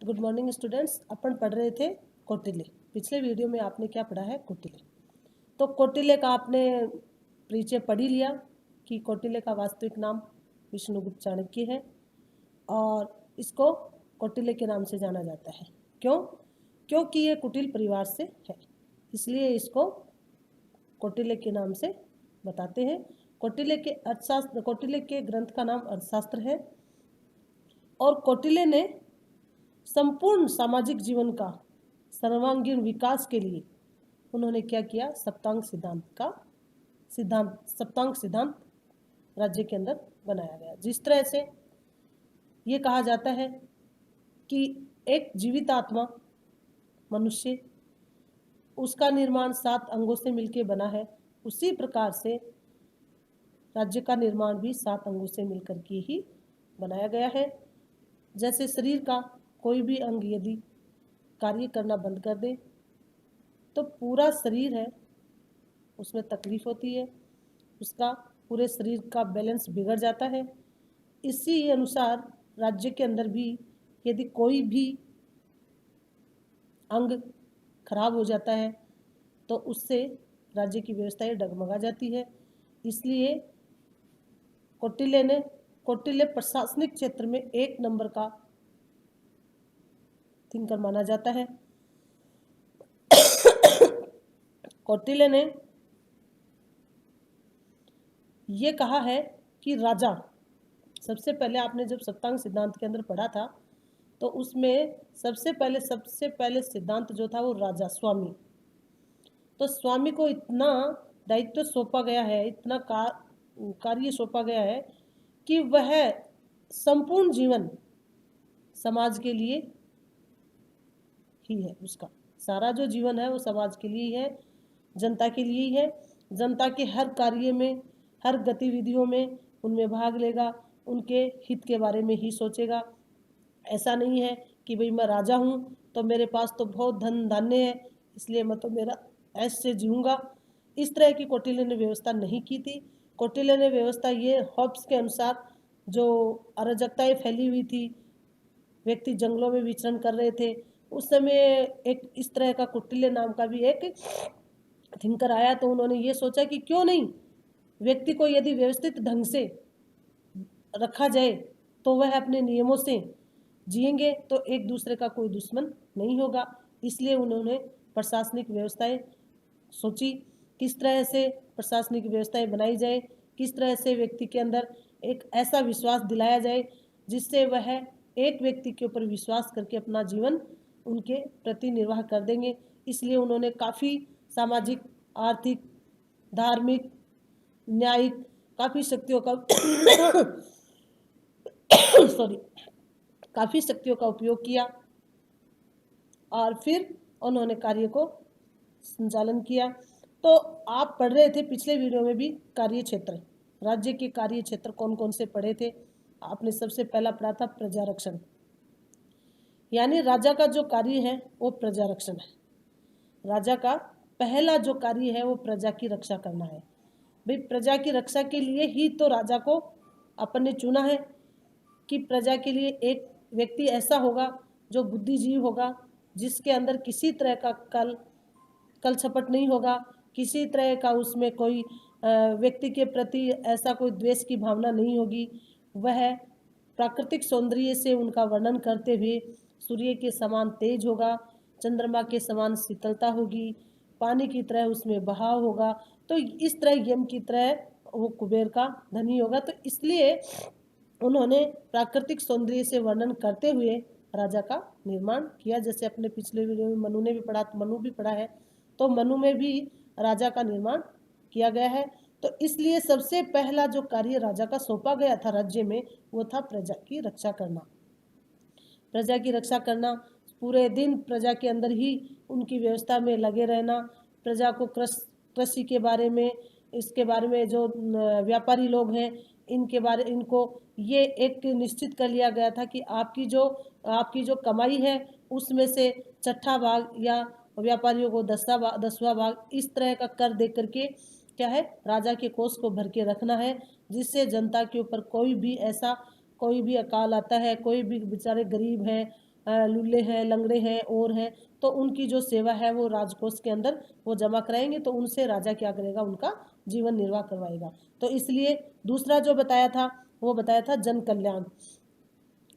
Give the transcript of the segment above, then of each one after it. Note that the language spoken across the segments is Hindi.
Good morning students. अपन पढ़ रहे थे कौटिल्य। पिछले वीडियो में आपने क्या पढ़ा है? कौटिल्य। तो कौटिल्य का आपने परिचय पढ़ ही लिया कि कौटिल्य का वास्तविक नाम विष्णुगुप्त चाणक्य है और इसको कौटिल्य के नाम से जाना जाता है। क्यों? क्योंकि ये कुटिल परिवार से है, इसलिए इसको कौटिल्य के नाम से बताते हैं। कौटिल्य के ग्रंथ का नाम अर्थशास्त्र है और कौटिल्य ने संपूर्ण सामाजिक जीवन का सर्वांगीण विकास के लिए उन्होंने क्या किया? सप्तांग सिद्धांत राज्य के अंदर बनाया गया। जिस तरह से ये कहा जाता है कि एक जीवित आत्मा मनुष्य, उसका निर्माण 7 अंगों से मिलकर बना है, उसी प्रकार से राज्य का निर्माण भी 7 अंगों से मिलकर के ही बनाया गया है। जैसे शरीर का कोई भी अंग यदि कार्य करना बंद कर दे तो पूरा शरीर है उसमें तकलीफ होती है, उसका पूरे शरीर का बैलेंस बिगड़ जाता है। इसी अनुसार राज्य के अंदर भी यदि कोई भी अंग खराब हो जाता है तो उससे राज्य की व्यवस्था डगमगा जाती है। इसलिए कौटिल्य प्रशासनिक क्षेत्र में 1 नंबर का थिंकर माना जाता है। कौटिल्य ने ये कहा है कि राजा, सबसे पहले आपने जब सप्तांग सिद्धांत के अंदर पढ़ा था तो उसमें सबसे पहले सिद्धांत जो था वो राजा स्वामी। तो स्वामी को इतना दायित्व सौंपा गया है, इतना कार्य सौंपा गया है कि वह संपूर्ण जीवन समाज के लिए ही है। उसका सारा जो जीवन है वो समाज के लिए ही है, जनता के लिए ही है। जनता के हर कार्य में, हर गतिविधियों में उनमें भाग लेगा, उनके हित के बारे में ही सोचेगा। ऐसा नहीं है कि भाई मैं राजा हूँ तो मेरे पास तो बहुत धन धान्य है इसलिए मैं तो मेरा ऐसे जीऊँगा। इस तरह की कौटिल्य ने व्यवस्था नहीं की थी। कौटिल्य ने व्यवस्था ये हॉब्स के अनुसार जो अराजकताएं फैली हुई थी, व्यक्ति जंगलों में विचरण कर रहे थे, उस समय एक इस तरह का कौटिल्य नाम का भी एक थिंकर आया। तो उन्होंने ये सोचा कि क्यों नहीं व्यक्ति को यदि व्यवस्थित ढंग से रखा जाए तो वह अपने नियमों से जिएंगे तो एक दूसरे का कोई दुश्मन नहीं होगा। इसलिए उन्होंने प्रशासनिक व्यवस्थाएं सोची, किस तरह से प्रशासनिक व्यवस्थाएं बनाई जाए, किस तरह से व्यक्ति के अंदर एक ऐसा विश्वास दिलाया जाए जिससे वह एक व्यक्ति के ऊपर विश्वास करके अपना जीवन उनके प्रति निर्वाह कर देंगे। इसलिए उन्होंने काफ़ी सामाजिक, आर्थिक, धार्मिक, न्यायिक काफ़ी शक्तियों का काफ़ी शक्तियों का उपयोग किया और फिर उन्होंने कार्य को संचालन किया। तो आप पढ़ रहे थे पिछले वीडियो में भी कार्य क्षेत्र, राज्य के कार्य क्षेत्र कौन कौन से पढ़े थे। आपने सबसे पहला पढ़ा था प्रजा रक्षण, यानी राजा का जो कार्य है वो प्रजा रक्षण है। राजा का पहला जो कार्य है वो प्रजा की रक्षा करना है। भाई प्रजा की रक्षा के लिए ही तो राजा को अपन ने चुना है कि प्रजा के लिए एक व्यक्ति ऐसा होगा जो बुद्धिजीवी होगा, जिसके अंदर किसी तरह का कल छपट नहीं होगा, किसी तरह का उसमें कोई व्यक्ति के प्रति ऐसा कोई द्वेष की भावना नहीं होगी। वह प्राकृतिक सौंदर्य से उनका वर्णन करते हुए सूर्य के समान तेज होगा, चंद्रमा के समान शीतलता होगी, पानी की तरह उसमें बहाव होगा। तो इस तरह यम की तरह वो कुबेर का धनी होगा। तो इसलिए उन्होंने प्राकृतिक सौंदर्य से वर्णन करते हुए राजा का निर्माण किया। जैसे अपने पिछले वीडियो में मनु ने भी पढ़ा, मनु भी पढ़ा है, तो मनु में भी राजा का निर्माण किया गया है। तो इसलिए सबसे पहला जो कार्य राजा का सौंपा गया था राज्य में वो था प्रजा की रक्षा करना। प्रजा की रक्षा करना, पूरे दिन प्रजा के अंदर ही उनकी व्यवस्था में लगे रहना, प्रजा को कृषि के बारे में, इसके बारे में जो व्यापारी लोग हैं इनको ये एक निश्चित कर लिया गया था कि आपकी जो कमाई है उसमें से 6वां भाग या व्यापारियों को 10वां भाग इस तरह का कर दे करके क्या है, राजा के कोष को भर के रखना है, जिससे जनता के ऊपर कोई भी अकाल आता है, कोई भी बेचारे गरीब है, लुल्ले हैं, लंगड़े हैं और हैं, तो उनकी जो सेवा है वो राजकोष के अंदर वो जमा कराएंगे, तो उनसे राजा क्या करेगा, उनका जीवन निर्वाह करवाएगा। तो इसलिए दूसरा जो बताया था वो बताया था जन कल्याण।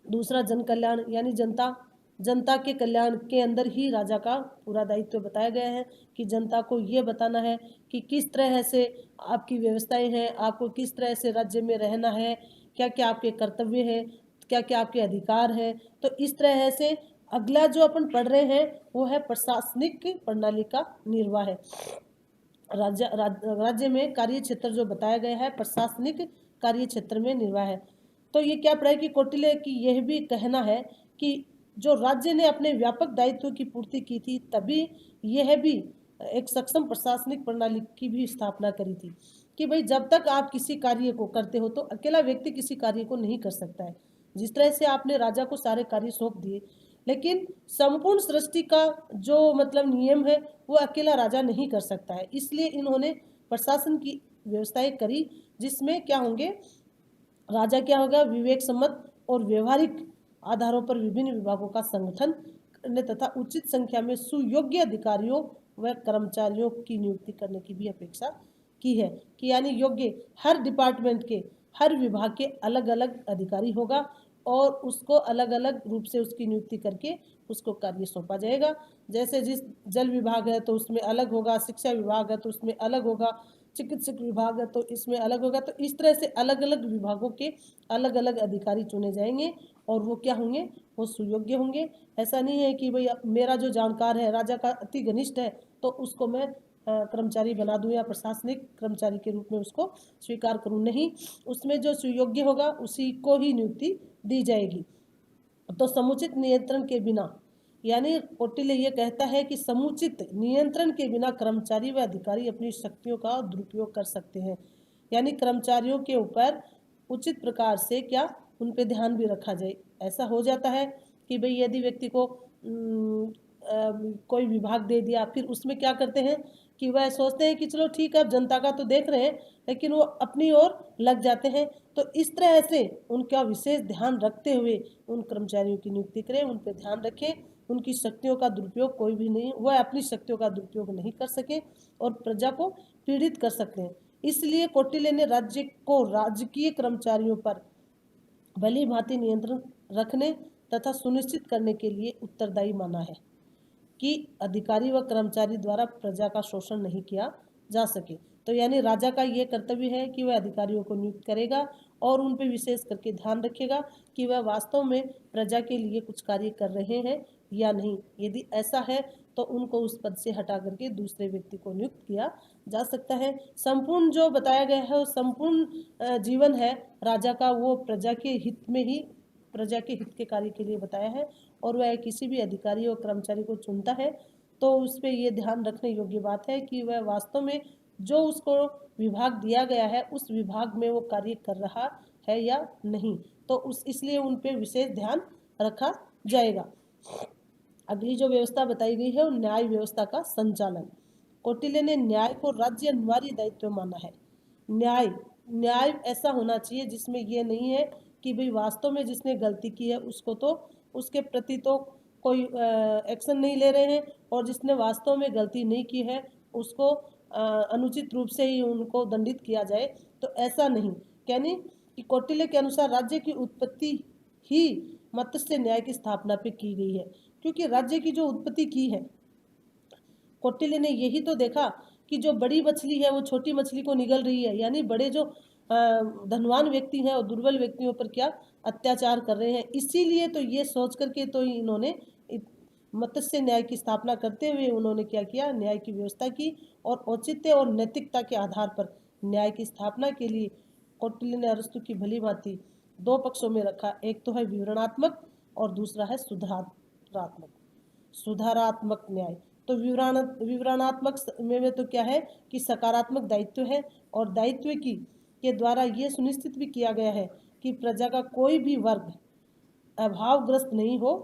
दूसरा जन कल्याण यानी जनता के कल्याण के अंदर ही राजा का पूरा दायित्व बताया गया है कि जनता को ये बताना है कि किस तरह से आपकी व्यवस्थाएं हैं, आपको किस तरह से राज्य में रहना है, क्या क्या आपके कर्तव्य हैं, क्या क्या आपके अधिकार हैं। तो इस तरह से अगला जो अपन पढ़ रहे हैं वो है प्रशासनिक प्रणाली का निर्वाह है। राज्य में कार्य क्षेत्र जो बताया गया है प्रशासनिक कार्य क्षेत्र में निर्वाह है। तो ये क्या पढ़ा कि कौटिल्य की यह भी कहना है कि जो राज्य ने अपने व्यापक दायित्व की पूर्ति की थी, तभी यह भी एक सक्षम प्रशासनिक प्रणाली की भी स्थापना करी थी कि भाई जब तक आप किसी कार्य को करते हो तो अकेला व्यक्ति किसी कार्य को नहीं कर सकता है। जिस तरह से आपने राजा को सारे कार्य सौंप दिए, लेकिन संपूर्ण सृष्टि का जो मतलब नियम है वो अकेला राजा नहीं कर सकता है। इसलिए इन्होंने प्रशासन की व्यवस्थाएं करी, जिसमें क्या होंगे, राजा क्या होगा, विवेक सम्मत और व्यवहारिक आधारों पर विभिन्न विभागों का संगठन करने तथा उचित संख्या में सुयोग्य अधिकारियों व कर्मचारियों की नियुक्ति करने की भी अपेक्षा की है। कि यानी योग्य, हर डिपार्टमेंट के, हर विभाग के अलग अलग अधिकारी होगा और उसको अलग अलग रूप से उसकी नियुक्ति करके उसको कार्य सौंपा जाएगा। जैसे जिस जल विभाग है तो उसमें अलग होगा, शिक्षा विभाग है तो उसमें अलग होगा, चिकित्सक विभाग है तो इसमें अलग होगा। तो इस तरह से अलग अलग विभागों के अलग अलग अधिकारी चुने जाएंगे और वो क्या होंगे, वो सुयोग्य होंगे। ऐसा नहीं है कि भाई मेरा जो जानकार है, राजा का अति घनिष्ठ है, तो उसको मैं कर्मचारी बना दूं या प्रशासनिक कर्मचारी के रूप में उसको स्वीकार करूं। नहीं, उसमें जो सुयोग्य होगा उसी को ही नियुक्ति दी जाएगी। तो समुचित नियंत्रण के बिना, यानी कौटिल्य ये कहता है कि समुचित नियंत्रण के बिना कर्मचारी व अधिकारी अपनी शक्तियों का दुरुपयोग कर सकते हैं। यानी कर्मचारियों के ऊपर उचित प्रकार से क्या, उन पे ध्यान भी रखा जाए। ऐसा हो जाता है कि भाई यदि व्यक्ति को कोई विभाग दे दिया, फिर उसमें क्या करते हैं कि वह सोचते हैं कि चलो ठीक है अब जनता का तो देख रहे हैं, लेकिन वो अपनी ओर लग जाते हैं। तो इस तरह से उनका विशेष ध्यान रखते हुए उन कर्मचारियों की नियुक्ति करें, उन पर ध्यान रखें, उनकी शक्तियों का दुरुपयोग कोई भी नहीं, वह अपनी शक्तियों का दुरुपयोग नहीं कर सके और प्रजा को पीड़ित कर सकते हैं। इसलिए कौटिल्य ने राज्य को राजकीय कर्मचारियों पर भली भांति नियंत्रण रखने तथा सुनिश्चित करने के लिए उत्तरदायी माना है कि अधिकारी व कर्मचारी द्वारा प्रजा का शोषण नहीं किया जा सके। तो यानी राजा का ये कर्तव्य है कि वह अधिकारियों को नियुक्त करेगा और उन पर विशेष करके ध्यान रखेगा कि वह वास्तव में प्रजा के लिए कुछ कार्य कर रहे हैं या नहीं। यदि ऐसा है तो उनको उस पद से हटा करके दूसरे व्यक्ति को नियुक्त किया जा सकता है। संपूर्ण जो बताया गया है वो संपूर्ण जीवन है राजा का, वो प्रजा के हित में ही, प्रजा के हित के कार्य के लिए बताया है। और वह किसी भी अधिकारी और कर्मचारी को चुनता है तो उस पर यह ध्यान रखने योग्य बात है कि वह वास्तव में जो उसको विभाग दिया गया है उस विभाग में वो कार्य कर रहा है या नहीं। तो उस इसलिए उन पर विशेष ध्यान रखा जाएगा। अगली जो व्यवस्था बताई गई है वो न्याय व्यवस्था का संचालन। कौटिल्य ने न्याय को राज्य अनिवार्य दायित्व माना है। न्याय न्याय ऐसा होना चाहिए जिसमें ये नहीं है कि भाई वास्तव में जिसने गलती की है उसको तो उसके प्रति तो कोई एक्शन नहीं ले रहे हैं, और जिसने वास्तव में गलती नहीं की है उसको अनुचित रूप से ही उनको दंडित किया जाए। तो ऐसा नहीं, यानी कि कौटिल्य के अनुसार राज्य की उत्पत्ति ही मत्स्य न्याय की स्थापना पे की गई है। क्योंकि राज्य की जो उत्पत्ति की है, कौटिल्य ने यही तो देखा कि जो बड़ी मछली है वो छोटी मछली को निगल रही है, यानी बड़े जो धनवान व्यक्ति हैं और दुर्बल व्यक्तियों पर क्या अत्याचार कर रहे हैं। इसीलिए तो ये सोच करके तो इन्होंने मत्स्य न्याय की स्थापना करते हुए उन्होंने क्या किया, न्याय की व्यवस्था की और औचित्य और नैतिकता के आधार पर न्याय की स्थापना के लिए कौटिल्य ने अरस्तु की भली भांति दो पक्षों में रखा। एक तो है विवरणात्मक और दूसरा है सुधारात्मक। सुधारात्मक न्याय तो विवरणात्मक में तो क्या है कि सकारात्मक दायित्व है, और दायित्व की के द्वारा ये सुनिश्चित भी किया गया है कि प्रजा का कोई भी वर्ग अभावग्रस्त नहीं हो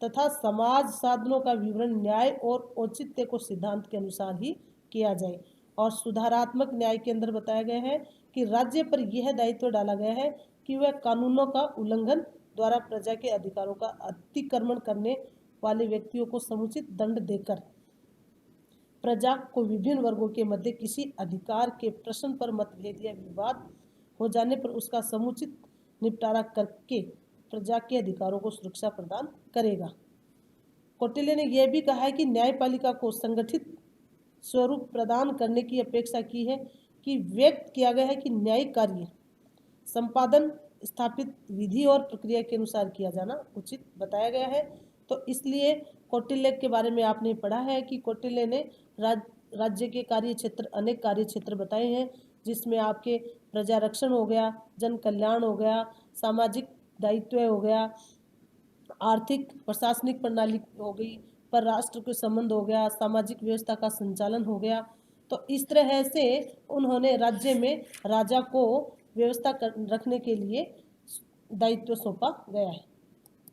तथा समाज साधनों का विवरण न्याय और औचित्य को सिद्धांत के अनुसार ही किया जाए। और सुधारात्मक न्याय के अंदर बताया गया है कि राज्य पर यह दायित्व डाला गया है कि वह कानूनों का उल्लंघन द्वारा प्रजा के अधिकारों का अतिक्रमण करने वाले व्यक्तियों को समुचित दंड देकर प्रजा को विभिन्न वर्गों के मध्य किसी अधिकार के प्रश्न पर मतभेद या विवाद हो जाने पर उसका समुचित निपटारा करके प्रजा के अधिकारों को सुरक्षा प्रदान करेगा। कौटिल्य ने यह भी कहा है कि न्यायपालिका को संगठित स्वरूप प्रदान करने की अपेक्षा की है कि व्यक्त किया गया है कि न्यायिक कार्य संपादन स्थापित विधि और प्रक्रिया के अनुसार किया जाना उचित बताया गया है। तो इसलिए कौटिल्य के बारे में आपने पढ़ा है कि कौटिल्य ने राज्य के कार्य क्षेत्र अनेक कार्य क्षेत्र बताए हैं, जिसमें आपके प्रजा रक्षण हो गया, जन कल्याण हो गया, सामाजिक दायित्व हो गया, आर्थिक प्रशासनिक प्रणाली हो गई, पर राष्ट्र के संबंध हो गया, सामाजिक व्यवस्था का संचालन हो गया। तो इस तरह से उन्होंने राज्य में राजा को व्यवस्था रखने के लिए दायित्व सौंपा गया है।